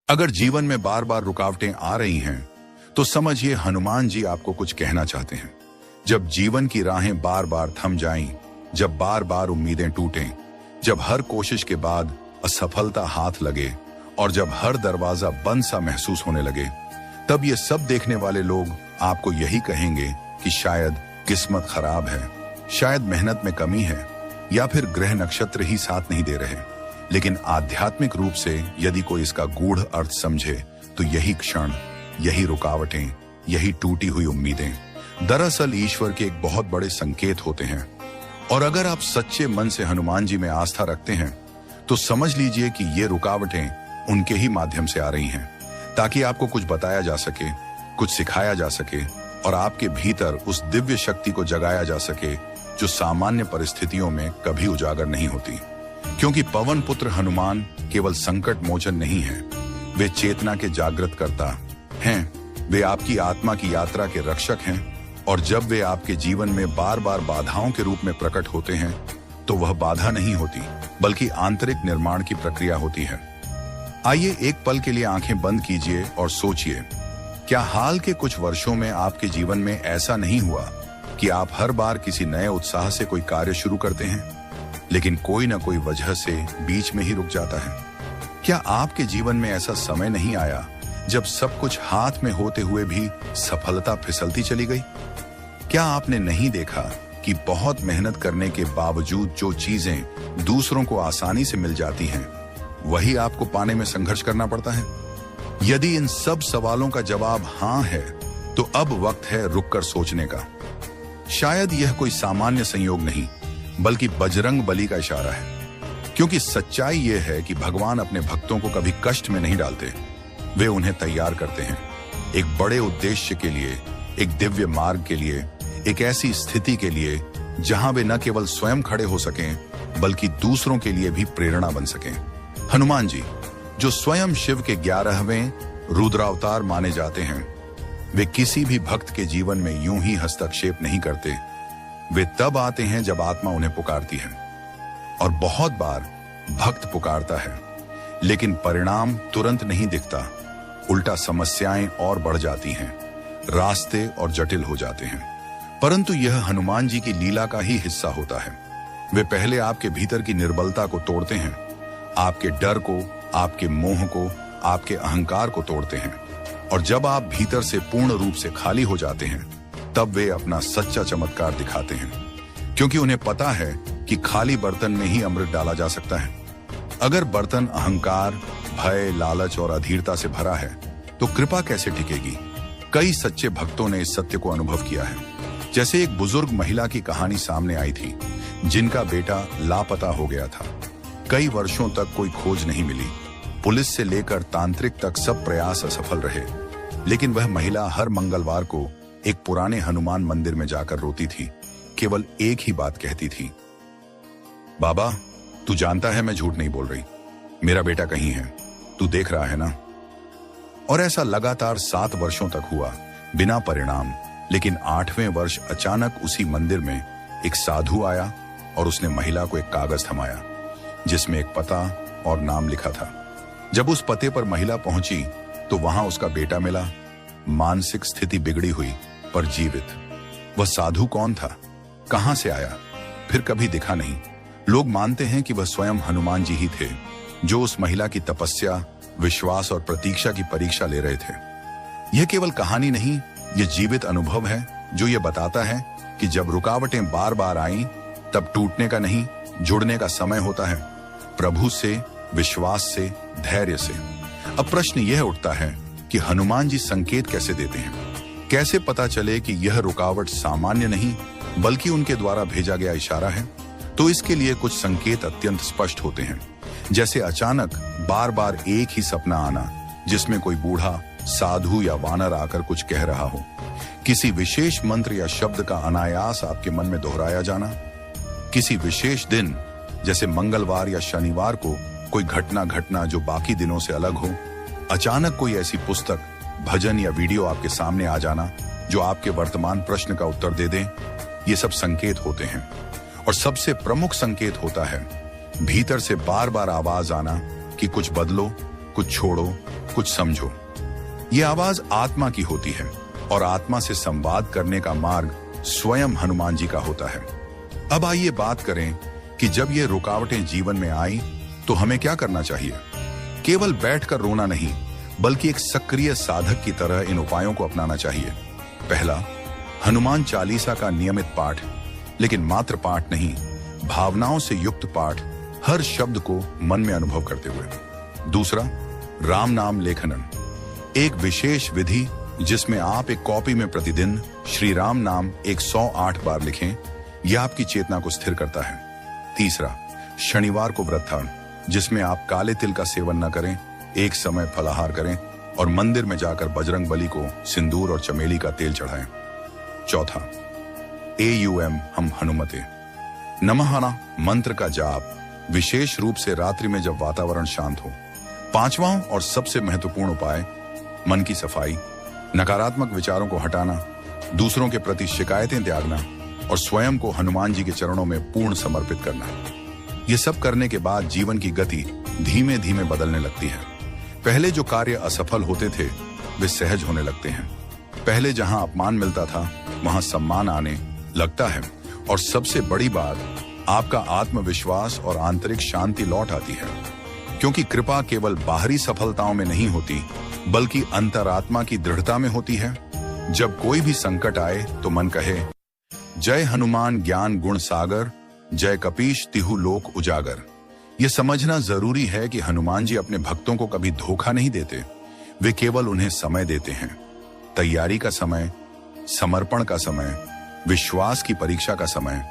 अगर जीवन में बार बार रुकावटें आ रही हैं, तो समझिए हनुमान जी आपको कुछ कहना चाहते हैं। जब जीवन की राहें बार बार थम जाएं, जब बार बार उम्मीदें टूटें, जब हर कोशिश के बाद असफलता हाथ लगे और जब हर दरवाजा बंद सा महसूस होने लगे, तब ये सब देखने वाले लोग आपको यही कहेंगे कि शायद किस्मत खराब है, शायद मेहनत में कमी है, या फिर ग्रह नक्षत्र ही साथ नहीं दे रहे। लेकिन आध्यात्मिक रूप से यदि कोई इसका गूढ़ अर्थ समझे, तो यही क्षण, यही रुकावटें, यही टूटी हुई उम्मीदें दरअसल ईश्वर के एक बहुत बड़े संकेत होते हैं। और अगर आप सच्चे मन से हनुमान जी में आस्था रखते हैं, तो समझ लीजिए कि ये रुकावटें उनके ही माध्यम से आ रही हैं, ताकि आपको कुछ बताया जा सके, कुछ सिखाया जा सके और आपके भीतर उस दिव्य शक्ति को जगाया जा सके जो सामान्य परिस्थितियों में कभी उजागर नहीं होती। क्योंकि पवन पुत्र हनुमान केवल संकट मोचन नहीं है, वे चेतना के जागृत करता हैं, वे आपकी आत्मा की यात्रा के रक्षक हैं। और जब वे आपके जीवन में बार बार बाधाओं के रूप में प्रकट होते हैं, तो वह बाधा नहीं होती, बल्कि आंतरिक निर्माण की प्रक्रिया होती है। आइए एक पल के लिए आंखें बंद कीजिए और सोचिए, क्या हाल के कुछ वर्षों में आपके जीवन में ऐसा नहीं हुआ कि आप हर बार किसी नए उत्साह से कोई कार्य शुरू करते हैं, लेकिन कोई ना कोई वजह से बीच में ही रुक जाता है? क्या आपके जीवन में ऐसा समय नहीं आया जब सब कुछ हाथ में होते हुए भी सफलता फिसलती चली गई? क्या आपने नहीं देखा कि बहुत मेहनत करने के बावजूद जो चीजें दूसरों को आसानी से मिल जाती हैं, वही आपको पाने में संघर्ष करना पड़ता है? यदि इन सब सवालों का जवाब हां है, तो अब वक्त है रुककर सोचने का। शायद यह कोई सामान्य संयोग नहीं, बल्कि बजरंग बली का इशारा है। क्योंकि सच्चाई यह है कि भगवान अपने भक्तों को कभी कष्ट में नहीं डालते, वे उन्हें तैयार करते हैं एक बड़े उद्देश्य के लिए, एक दिव्य मार्ग के लिए, एक ऐसी स्थिति के लिए जहां वे न केवल स्वयं खड़े हो सकें, बल्कि दूसरों के लिए भी प्रेरणा बन सकें। हनुमान जी, जो स्वयं शिव के 11वें रुद्रावतार माने जाते हैं, वे किसी भी भक्त के जीवन में यूं ही हस्तक्षेप नहीं करते। वे तब आते हैं जब आत्मा उन्हें पुकारती है। और बहुत बार भक्त पुकारता है, लेकिन परिणाम तुरंत नहीं दिखता। उल्टा समस्याएं और बढ़ जाती हैं, रास्ते और जटिल हो जाते हैं। परंतु यह हनुमान जी की लीला का ही हिस्सा होता है। वे पहले आपके भीतर की निर्बलता को तोड़ते हैं, आपके डर को, आपके मोह को, आपके अहंकार को तोड़ते हैं। और जब आप भीतर से पूर्ण रूप से खाली हो जाते हैं, तब वे अपना सच्चा चमत्कार दिखाते हैं। क्योंकि उन्हें पता है कि खाली बर्तन में ही अमृत डाला जा सकता है। अगर बर्तन अहंकार, भय, लालच और अधीरता से भरा है, तो कृपा कैसे टिकेगी? कई सच्चे भक्तों ने इस सत्य को अनुभव किया है। जैसे एक बुजुर्ग महिला की कहानी सामने आई थी, जिनका बेटा लापता हो गया था। कई वर्षों तक कोई खोज नहीं मिली। पुलिस से लेकर तांत्रिक तक सब प्रयास असफल रहे। लेकिन वह महिला हर मंगलवार को एक पुराने हनुमान मंदिर में जाकर रोती थी। केवल एक ही बात कहती थी, बाबा, तू जानता है मैं झूठ नहीं बोल रही, मेरा बेटा कहीं है, तू देख रहा है ना? और ऐसा लगातार 7 वर्षों तक हुआ, बिना परिणाम। लेकिन 8वें वर्ष अचानक उसी मंदिर में एक साधु आया और उसने महिला को एक कागज थमाया, जिसमें एक पता और नाम लिखा था। जब उस पते पर महिला पहुंची, तो वहां उसका बेटा मिला। मानसिक स्थिति बिगड़ी हुई, पर जीवित। वह साधु कौन था, कहां से आया, फिर कभी दिखा नहीं। लोग मानते हैं कि वह स्वयं हनुमान जी ही थे, जो उस महिला की तपस्या, विश्वास और प्रतीक्षा की परीक्षा ले रहे थे। यह केवल कहानी नहीं, यह जीवित अनुभव है, जो यह बताता है कि जब रुकावटें बार बार आईं, तब टूटने का नहीं, जुड़ने का समय होता है। प्रभु से, विश्वास से, धैर्य से। अब प्रश्न यह उठता है कि हनुमान जी संकेत कैसे देते हैं? कैसे पता चले कि यह रुकावट सामान्य नहीं, बल्कि उनके द्वारा भेजा गया इशारा है? तो इसके लिए कुछ संकेत अत्यंत स्पष्ट होते हैं। जैसे अचानक बार बार एक ही सपना आना, जिसमें कोई बूढ़ा, साधु या वानर आकर कुछ कह रहा हो। किसी विशेष मंत्र या शब्द का अनायास आपके मन में दोहराया जाना। किसी विशेष दिन, जैसे मंगलवार या शनिवार को, कोई घटना घटना जो बाकी दिनों से अलग हो। अचानक कोई ऐसी पुस्तक, भजन या वीडियो आपके सामने आ जाना, जो आपके वर्तमान प्रश्न का उत्तर दे दे। ये सब संकेत होते हैं। और सबसे प्रमुख संकेत होता है भीतर से बार बार आवाज आना कि कुछ बदलो, कुछ छोड़ो, कुछ समझो। ये आवाज आत्मा की होती है और आत्मा से संवाद करने का मार्ग स्वयं हनुमान जी का होता है। अब आइए बात करें कि जब ये रुकावटें जीवन में आई तो हमें क्या करना चाहिए। केवल बैठकर रोना नहीं, बल्कि एक सक्रिय साधक की तरह इन उपायों को अपनाना चाहिए। पहला, हनुमान चालीसा का नियमित पाठ, लेकिन मात्र पाठ नहीं, भावनाओं से युक्त पाठ, हर शब्द को मन में अनुभव करते हुए। दूसरा, राम नाम लेखनन, एक विशेष विधि जिसमें आप एक कॉपी में प्रतिदिन श्री राम नाम 108 बार लिखें। यह आपकी चेतना को स्थिर करता है। तीसरा, शनिवार को व्रत, जिसमें आप काले तिल का सेवन न करें, एक समय फलाहार करें और मंदिर में जाकर बजरंग बली को सिंदूर और चमेली का तेल चढ़ाएं। चौथा, AUM हम हनुमते नमः मंत्र का जाप, विशेष रूप से रात्रि में जब वातावरण शांत हो। पांचवां और सबसे महत्वपूर्ण उपाय, मन की सफाई, नकारात्मक विचारों को हटाना, दूसरों के प्रति शिकायतें त्यागना और स्वयं को हनुमान जी के चरणों में पूर्ण समर्पित करना। ये सब करने के बाद जीवन की गति धीमे धीमे बदलने लगती है। पहले जो कार्य असफल होते थे वे सहज होने लगते हैं। पहले जहां अपमान मिलता था वहां सम्मान आने लगता है और सबसे बड़ी बात, आपका आत्मविश्वास और आंतरिक शांति लौट आती है। क्योंकि कृपा केवल बाहरी सफलताओं में नहीं होती, बल्कि अंतरात्मा की दृढ़ता में होती है। जब कोई भी संकट आए तो मन कहे, जय हनुमान ज्ञान गुण सागर, जय कपीश तिहु लोक उजागर। ये समझना जरूरी है कि हनुमान जी अपने भक्तों को कभी धोखा नहीं देते। वे केवल उन्हें समय देते हैं, तैयारी का समय, समर्पण का समय, विश्वास की परीक्षा का समय।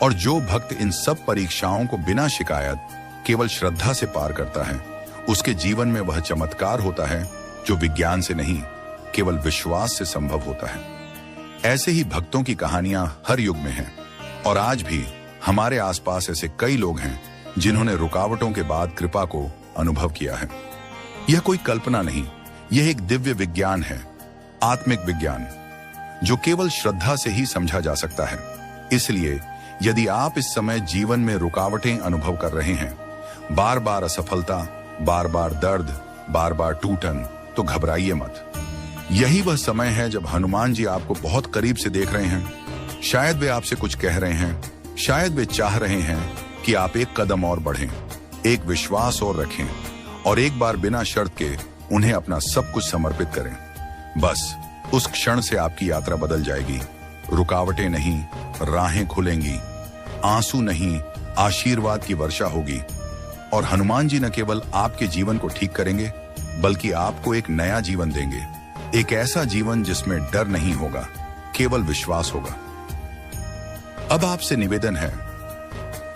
और जो भक्त इन सब परीक्षाओं को बिना शिकायत केवल श्रद्धा से पार करता है, उसके जीवन में वह चमत्कार होता है जो विज्ञान से नहीं, केवल विश्वास से संभव होता है। ऐसे ही भक्तों की कहानियां हर युग में हैं और आज भी हमारे आसपास ऐसे कई लोग हैं जिन्होंने रुकावटों के बाद कृपा को अनुभव किया है। यह कोई कल्पना नहीं, यह एक दिव्य विज्ञान है, आत्मिक विज्ञान, जो केवल श्रद्धा से ही समझा जा सकता है। इसलिए यदि आप इस समय जीवन में रुकावटें अनुभव कर रहे हैं, बार बार असफलता, बार बार दर्द, बार बार टूटन, तो घबराइए मत। यही वह समय है जब हनुमान जी आपको बहुत करीब से देख रहे हैं। शायद वे आपसे कुछ कह रहे हैं, शायद वे चाह रहे हैं कि आप एक कदम और बढ़ें, एक विश्वास और रखें और एक बार बिना शर्त के उन्हें अपना सब कुछ समर्पित करें। बस उस क्षण से आपकी यात्रा बदल जाएगी। रुकावटें नहीं, राहें खुलेंगी, आंसू नहीं, आशीर्वाद की वर्षा होगी और हनुमान जी न केवल आपके जीवन को ठीक करेंगे, बल्कि आपको एक नया जीवन देंगे। एक ऐसा जीवन जिसमें डर नहीं होगा, केवल विश्वास होगा। अब आपसे निवेदन है,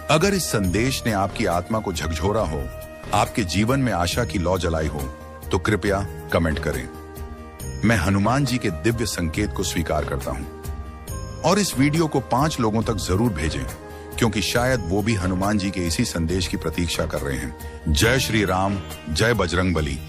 अगर इस संदेश ने आपकी आत्मा को झकझोरा हो, आपके जीवन में आशा की लौ जलाई हो, तो कृपया कमेंट करें। मैं हनुमान जी के दिव्य संकेत को स्वीकार करता हूं और इस वीडियो को 5 लोगों तक जरूर भेजें, क्योंकि शायद वो भी हनुमान जी के इसी संदेश की प्रतीक्षा कर रहे हैं। जय श्री राम, जय बजरंग बली।